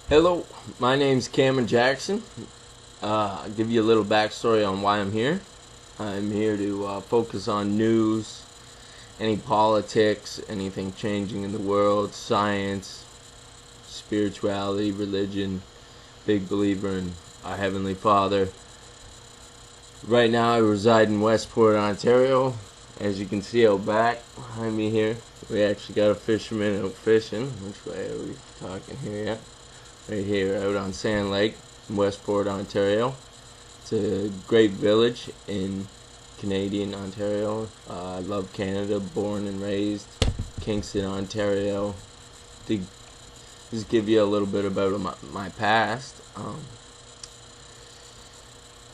Hello, my name's Cameron Jackson. I'll give you a little backstory on why I'm here. I'm here to focus on news, any politics, anything changing in the world, science, spirituality, religion. Big believer in our Heavenly Father. Right now I reside in Westport, Ontario. As you can see out back behind me here, we actually got a fisherman out fishing. Which way are we talking here yet? Right here out on Sand Lake in Westport, Ontario. It's a great village in Canadian Ontario. I love Canada, born and raised Kingston, Ontario. To just give you a little bit about my past.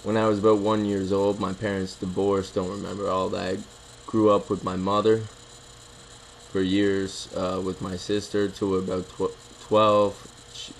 When I was about 1 year old, my parents divorced. Don't remember all that. I grew up with my mother for years, with my sister till about 12.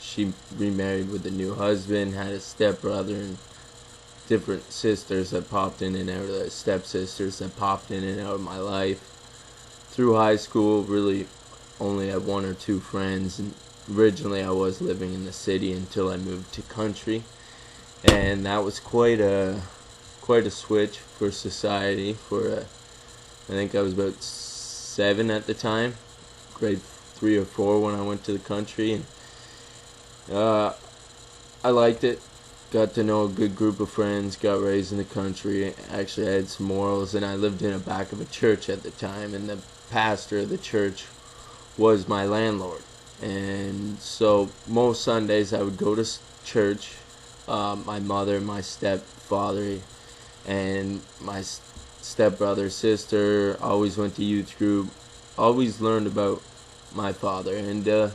She remarried with a new husband, had a stepbrother, and different sisters that popped in and out of stepsisters that popped in and out of my life. Through high school, really only had one or two friends, and originally I was living in the city until I moved to country, and that was quite a switch for society. I think I was about 7 at the time, grade 3 or 4 when I went to the country, and I liked it. Got to know a good group of friends, got raised in the country. Actually, I had some morals, and I lived in the back of a church at the time, and the pastor of the church was my landlord. And so most Sundays I would go to church. My mother, my stepfather, and my stepbrother, sister always went to youth group, always learned about my father. And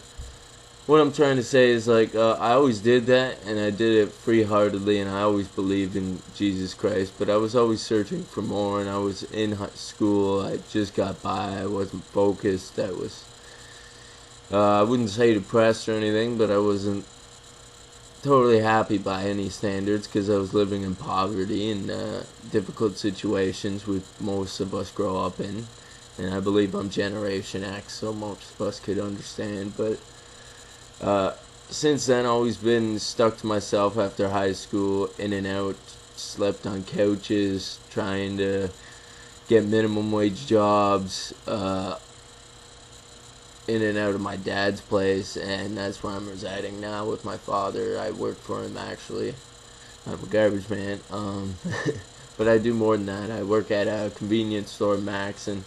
what I'm trying to say is, I always did that, and I did it free-heartedly, and I always believed in Jesus Christ, but I was always searching for more. And I was in high school. I just got by. I wasn't focused. I wouldn't say depressed or anything, but I wasn't totally happy by any standards, because I was living in poverty and difficult situations which most of us grow up in. And I believe I'm Generation X, so most of us could understand. But since then, always been stuck to myself after high school, in and out, slept on couches, trying to get minimum wage jobs, in and out of my dad's place, and that's where I'm residing now with my father. I work for him, actually. I'm a garbage man, but I do more than that. I work at a convenience store, Max, and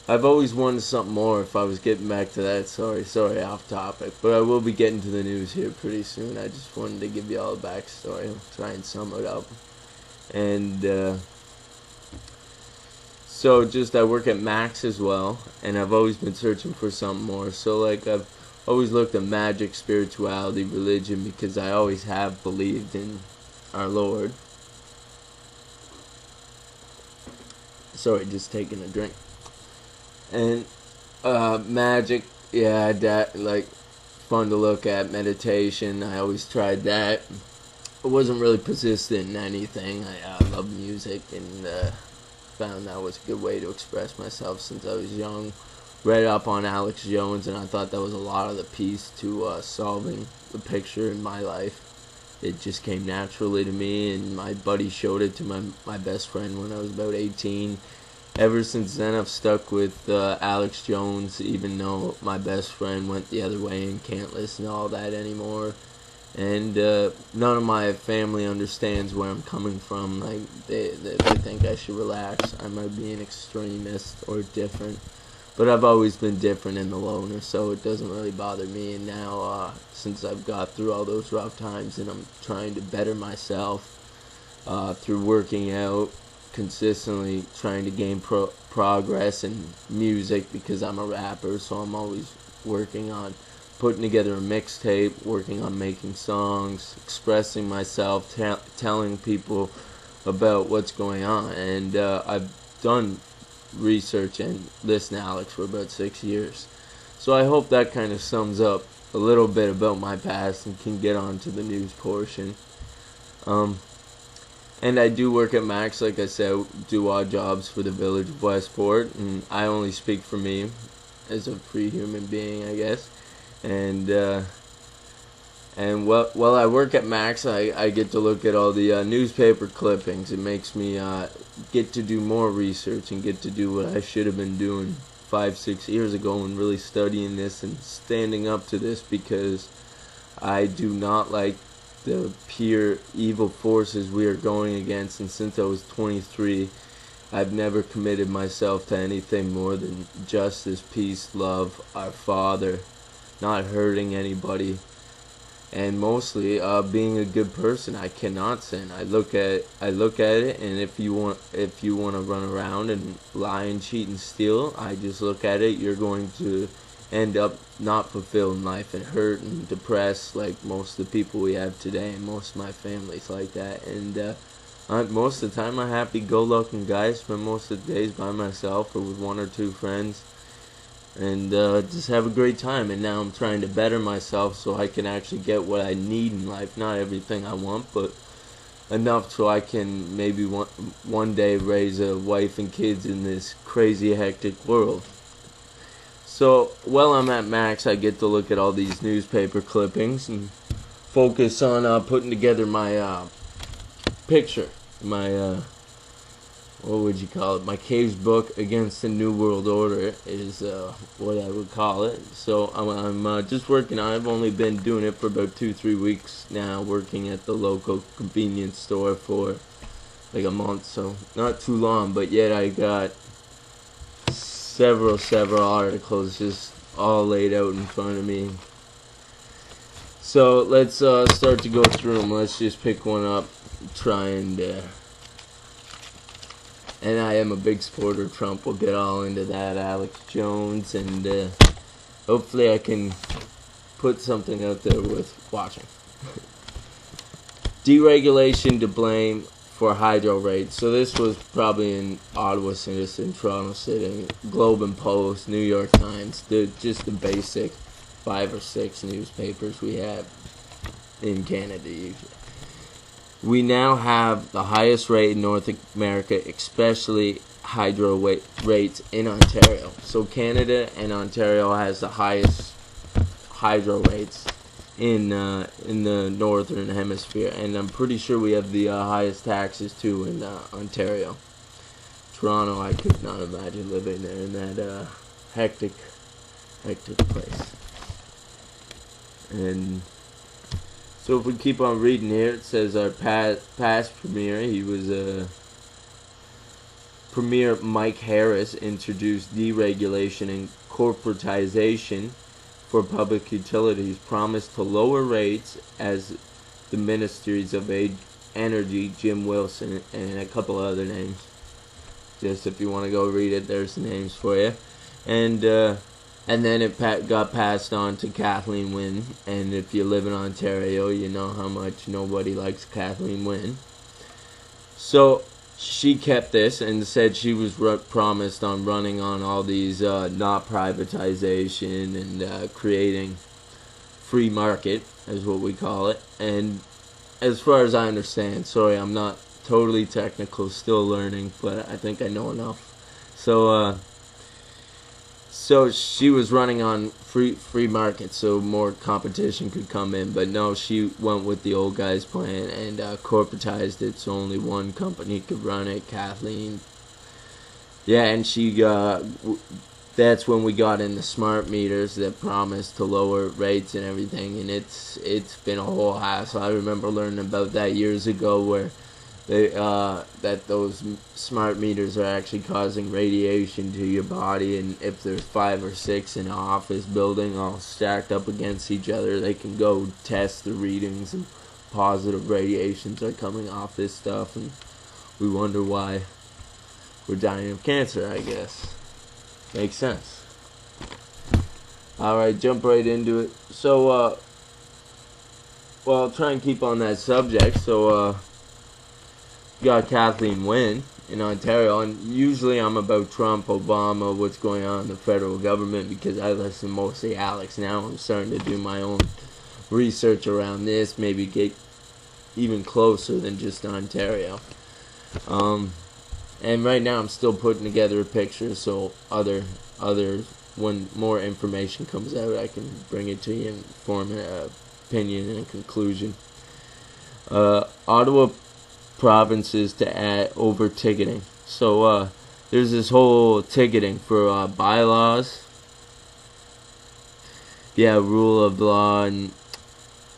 I've always wanted something more. If I was getting back to that, sorry, off topic, but I will be getting to the news here pretty soon. I just wanted to give you all the backstory. I'll try and sum it up. And so I work at Max as well, and I've always been searching for something more. So I've always looked at magic, spirituality, religion, because I always have believed in our Lord. Sorry, just taking a drink. And magic, yeah, that fun to look at. Meditation, I always tried that. I wasn't really persistent in anything. I love music, and found that was a good way to express myself since I was young. Read up on Alex Jones, and I thought that was a lot of the piece to solving the picture in my life. It just came naturally to me, and my buddy showed it to my best friend when I was about 18. Ever since then, I've stuck with Alex Jones, even though my best friend went the other way and can't listen to all that anymore. And none of my family understands where I'm coming from. They think I should relax. I might be an extremist or different, but I've always been different in the loner, so it doesn't really bother me. And now, since I've got through all those rough times, and I'm trying to better myself through working out, consistently trying to gain progress in music, because I'm a rapper, so I'm always working on putting together a mixtape, working on making songs, expressing myself, telling people about what's going on. And I've done research and listened to Alex for about 6 years. So I hope that kind of sums up a little bit about my past and can get on to the news portion. And I do work at Max, like I said, do odd jobs for the village of Westport, and I only speak for me as a free human being, I guess. And And while I work at Max, I get to look at all the newspaper clippings. It makes me get to do more research and get to do what I should have been doing 5, 6 years ago and really studying this and standing up to this, because I do not like the pure evil forces we are going against. And since I was 23, I've never committed myself to anything more than justice, peace, love, our Father, not hurting anybody, and mostly being a good person. I cannot sin. I look at it, and if you want to run around and lie and cheat and steal, I just look at it. You're going to end up not fulfilled in life and hurt and depressed, like most of the people we have today, and most of my family's like that. And most of the time, I'm a happy-go-lucky guy. Spend most of the days by myself or with one or two friends, and just have a great time. And now I'm trying to better myself so I can actually get what I need in life. Not everything I want, but enough so I can maybe one day raise a wife and kids in this crazy, hectic world. So while I'm at Max, I get to look at all these newspaper clippings and focus on putting together my picture, my what would you call it? My Caves book against the New World Order is what I would call it. So I'm just working on it. I've only been doing it for about 2-3 weeks now, working at the local convenience store for like a month, so not too long. But yet I got several articles just all laid out in front of me. So let's start to go through them. Let's just pick one up, try and I am a big supporter of Trump. We'll get all into that. Alex Jones, and hopefully I can put something out there worth watching. Deregulation to blame for hydro rates. So this was probably in Ottawa Citizen, Toronto City, Globe and Post, New York Times. Just the basic 5 or 6 newspapers we have in Canada usually. We now have the highest rate in North America, especially hydro rates in Ontario. So Canada and Ontario has the highest hydro rates in the northern hemisphere, and I'm pretty sure we have the highest taxes too in Ontario. Toronto, I could not imagine living there in that hectic place. And so if we keep on reading here, it says our past premier, he was Premier Mike Harris, introduced deregulation and corporatization for public utilities, promised to lower rates as the ministries of energy, Jim Wilson, and a couple other names. Just if you want to go read it, there's the names for you. And then it got passed on to Kathleen Wynne. And if you live in Ontario, you know how much nobody likes Kathleen Wynne. So she kept this and said she was promised on running on all these not privatization and creating free market, is what we call it. And as far as I understand, sorry, I'm not totally technical, still learning, but I think I know enough. So she was running on free market, so more competition could come in. But no, she went with the old guy's plan and corporatized it, so only one company could run it, Kathleen. Yeah, and that's when we got into smart meters that promised to lower rates and everything, and it's been a whole hassle. I remember learning about that years ago, where that those smart meters are actually causing radiation to your body, and if there's 5 or 6 in an office building all stacked up against each other, they can go test the readings, and positive radiations are coming off this stuff, and we wonder why we're dying of cancer, I guess. Makes sense. Alright, jump right into it. So, I'll try and keep on that subject. So, got Kathleen Wynne in Ontario, and usually I'm about Trump, Obama, what's going on in the federal government, because I listen mostly Alex. Now I'm starting to do my own research around this, maybe get even closer than just Ontario. And right now I'm still putting together a picture, so when more information comes out, I can bring it to you and form a opinion and conclusion. Ottawa provinces to add over ticketing. So there's this whole ticketing for bylaws. Yeah, rule of law, and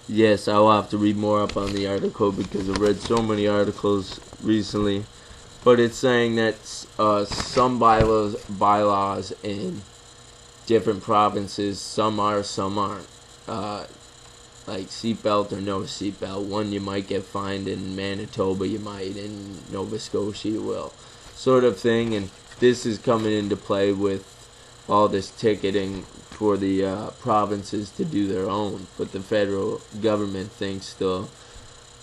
yes, I'll have to read more up on the article because I've read so many articles recently. But it's saying that some bylaws in different provinces, some are, some aren't. Like seatbelt or no seatbelt. One you might get fined in Manitoba, you might in Nova Scotia you will, sort of thing. And this is coming into play with all this ticketing for the provinces to do their own. But the federal government thinks still,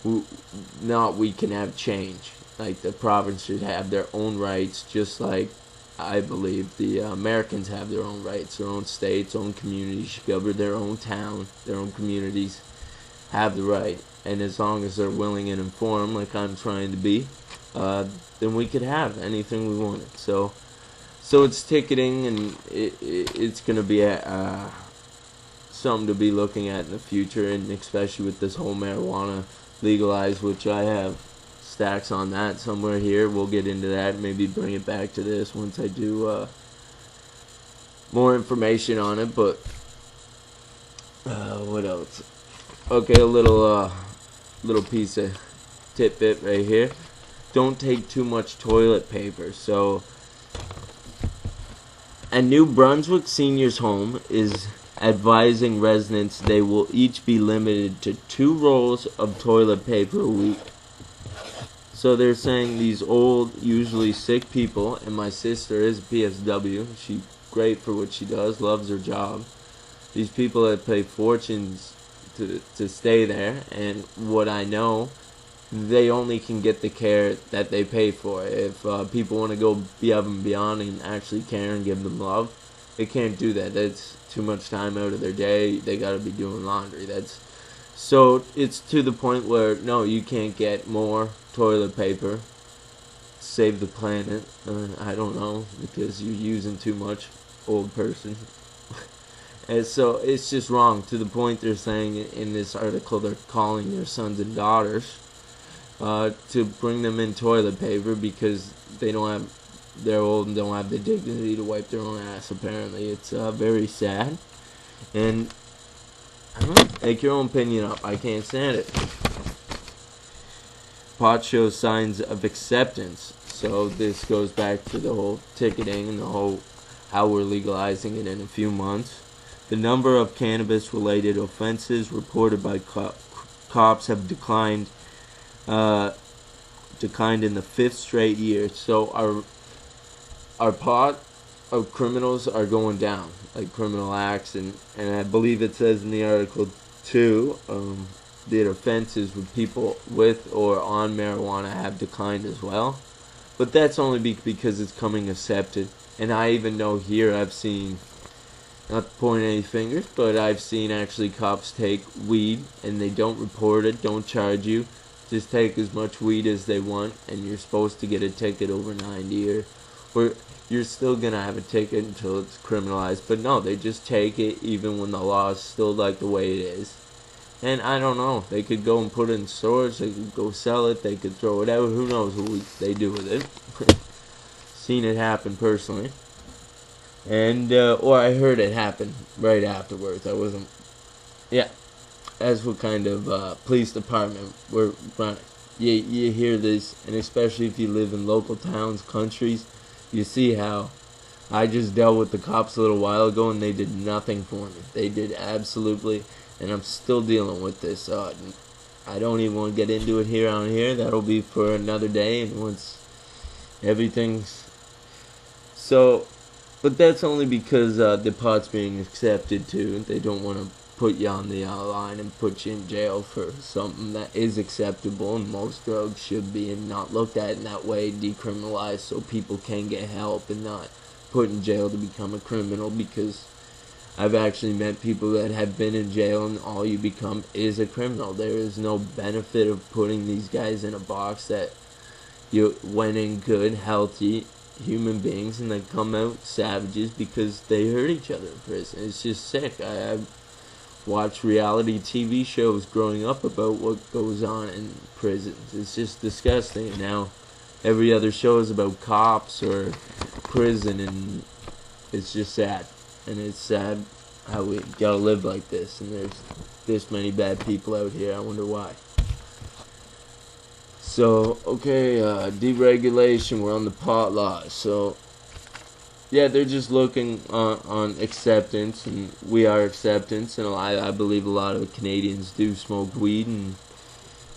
we can have change. Like the province should have their own rights, just like I believe the Americans have their own rights, their own states, own communities, should govern their own town, their own communities, have the right. And as long as they're willing and informed, like I'm trying to be, then we could have anything we wanted. So it's ticketing, and it's going to be something to be looking at in the future, and especially with this whole marijuana legalized, which I have stacks on that somewhere here. We'll get into that, maybe bring it back to this once I do more information on it. But what else? Okay, a little piece of tidbit right here. Don't take too much toilet paper. So a New Brunswick seniors home is advising residents they will each be limited to 2 rolls of toilet paper a week. So they're saying these old, usually sick people, and my sister is a PSW, she's great for what she does, loves her job. These people that pay fortunes to stay there, and what I know, they only can get the care that they pay for. If people want to go above and beyond and actually care and give them love, they can't do that. That's too much time out of their day. They got to be doing laundry. So it's to the point where, no, you can't get more toilet paper. Save the planet. I don't know, because you're using too much, old person. And so it's just wrong, to the point they're saying in this article they're calling their sons and daughters to bring them in toilet paper because they're old and don't have the dignity to wipe their own ass. Apparently it's very sad, and I don't know, make your own opinion up. I can't stand it. Pot shows signs of acceptance. So this goes back to the whole ticketing and the whole how we're legalizing it in a few months. The number of cannabis-related offenses reported by cops have declined in the 5th straight year. So our criminals are going down, like criminal acts, and I believe it says in the article too, the offenses with people with or on marijuana have declined as well. But that's only because it's coming accepted. And I even know here I've seen, not to point any fingers, but I've seen actually cops take weed and they don't report it, don't charge you. Just take as much weed as they want, and you're supposed to get a ticket over 90, or you're still going to have a ticket until it's criminalized. But no, they just take it even when the law is still like the way it is. And I don't know, they could go and put it in storage, they could go sell it, they could throw it out, who knows what they do with it. Seen it happen personally. And, or I heard it happen right afterwards. I wasn't, yeah. That's what kind of police department we're running. You hear this, and especially if you live in local towns, countries, you see how I just dealt with the cops a little while ago, and they did nothing for me. They did absolutely, and I'm still dealing with this. I don't even want to get into it here on here. That'll be for another day, and once everything's so. But that's only because the pot's being accepted too. They don't want to put you on the line and put you in jail for something that is acceptable, and most drugs should be, and not looked at in that way, decriminalized, so people can get help and not put in jail to become a criminal. Because I've actually met people that have been in jail, and all you become is a criminal. There is no benefit of putting these guys in a box that you went in good, healthy human beings, and they come out savages because they hurt each other in prison. It's just sick. watch reality TV shows growing up about what goes on in prisons. It's just disgusting. And now every other show is about cops or prison, and it's just sad. And it's sad how we gotta live like this, and there's this many bad people out here. I wonder why. So, okay, deregulation, we're on the pot laws. So, yeah, they're just looking on acceptance, and we are acceptance, and I believe a lot of Canadians do smoke weed, and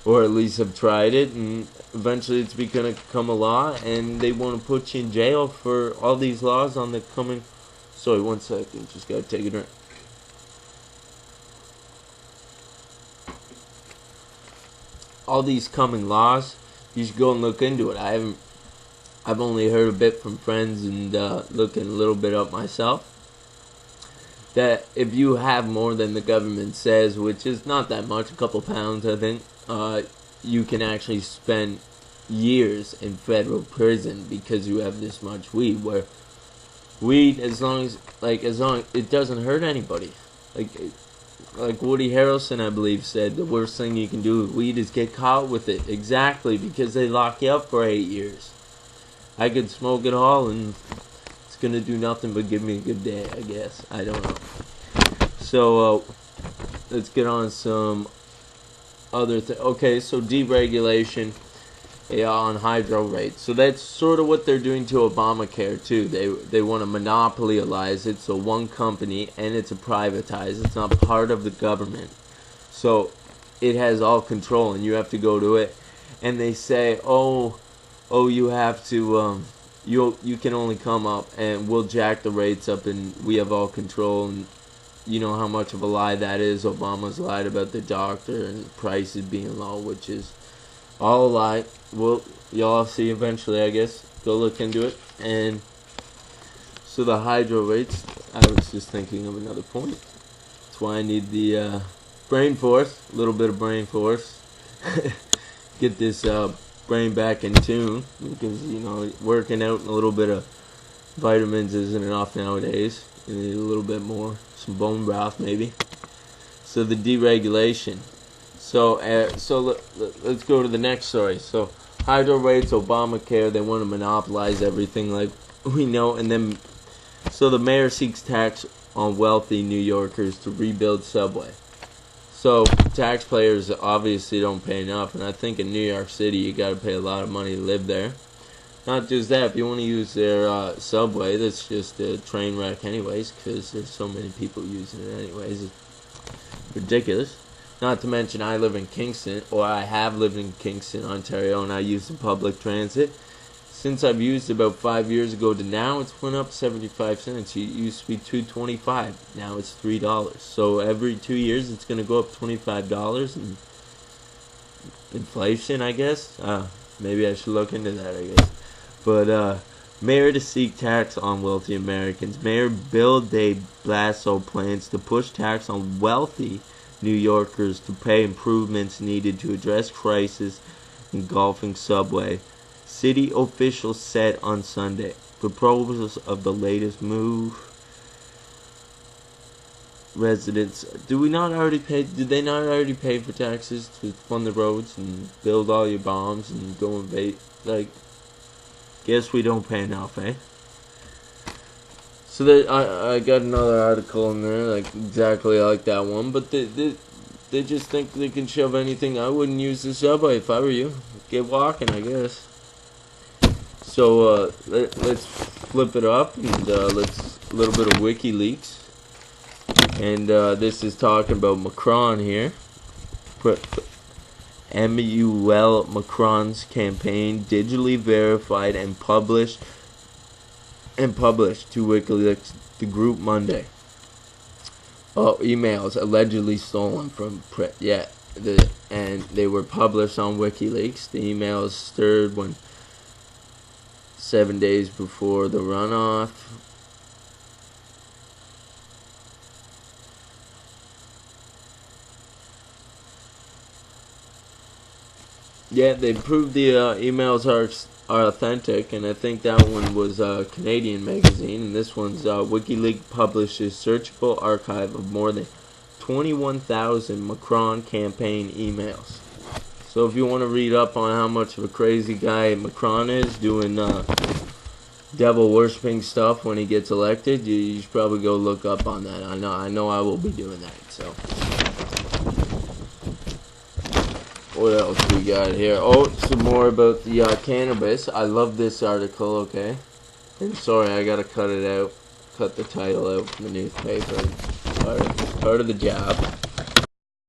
or at least have tried it, and eventually it's going to become a law, and they want to put you in jail for all these laws on the coming... Sorry, 1 second, just got to take a drink. All these coming laws, you should go and look into it. I've only heard a bit from friends and looking a little bit up myself. That if you have more than the government says, which is not that much, a couple pounds, I think, you can actually spend years in federal prison because you have this much weed. Where weed, as long as it doesn't hurt anybody. Like Woody Harrelson, I believe, said the worst thing you can do with weed is get caught with it. Exactly, because they lock you up for 8 years. I could smoke it all, and it's gonna do nothing but give me a good day, I guess. I don't know. So, let's get on some other things. Okay, so deregulation on hydro rates. So that's sort of what they're doing to Obamacare, too. They want to monopolize it, so one company, and it's a privatized. It's not part of the government. So it has all control, and you have to go to it. And they say, oh, you have to, you can only come up, and we'll jack the rates up, and we have all control. And you know how much of a lie that is. Obama's lied about the doctor and prices being low, which is all a lie. Well, y'all see eventually, I guess. Go look into it. And so the hydro rates, I was just thinking of another point. That's why I need the brain force, a little bit of brain force. Get this brain back in tune, because, you know, working out and a little bit of vitamins isn't enough nowadays. You need a little bit more, some bone broth maybe. So the deregulation. So let's go to the next story. So hydro rates, Obamacare, they want to monopolize everything like we know. And then, so the mayor seeks tax on wealthy New Yorkers to rebuild subway. So taxpayers obviously don't pay enough, and I think in New York City you got to pay a lot of money to live there. Not just that, if you want to use their subway, that's just a train wreck anyways, because there's so many people using it anyways. It's ridiculous. Not to mention I live in Kingston, or I have lived in Kingston, Ontario, and I use the public transit. Since I've used it about 5 years ago to now, it's went up 75 cents. It used to be $2.25. Now it's $3. So every 2 years it's going to go up $25. And inflation, I guess. Maybe I should look into that, I guess. But mayor to seek tax on wealthy Americans. Mayor Bill de Blasio plans to push tax on wealthy New Yorkers to pay improvements needed to address crisis engulfing subway. City officials said on Sunday. Proposals of the latest move. Residents, did they not already pay for taxes to fund the roads and build all your bombs and go invade? Like, guess we don't pay enough, eh? So I got another article in there, like exactly like that one, but they just think they can shove anything. I wouldn't use the subway if I were you. Get walking, I guess. So let's flip it up, and let's a little bit of WikiLeaks, and this is talking about Macron here. Emmanuel Macron's campaign digitally verified and published to WikiLeaks, the group, Monday. Oh, emails allegedly stolen from and they were published on WikiLeaks. The emails stirred when 7 days before the runoff. Yeah, they proved the emails are authentic, and I think that one was a Canadian magazine, and this one's WikiLeaks publishes searchable archive of more than 21,000 Macron campaign emails. So if you want to read up on how much of a crazy guy Macron is, doing devil worshipping stuff when he gets elected, you should probably go look up on that. I know I will be doing that. So what else we got here? Oh, some more about the cannabis. I love this article. Okay, and sorry, I gotta cut it out, cut the title out from the newspaper. Part of the job.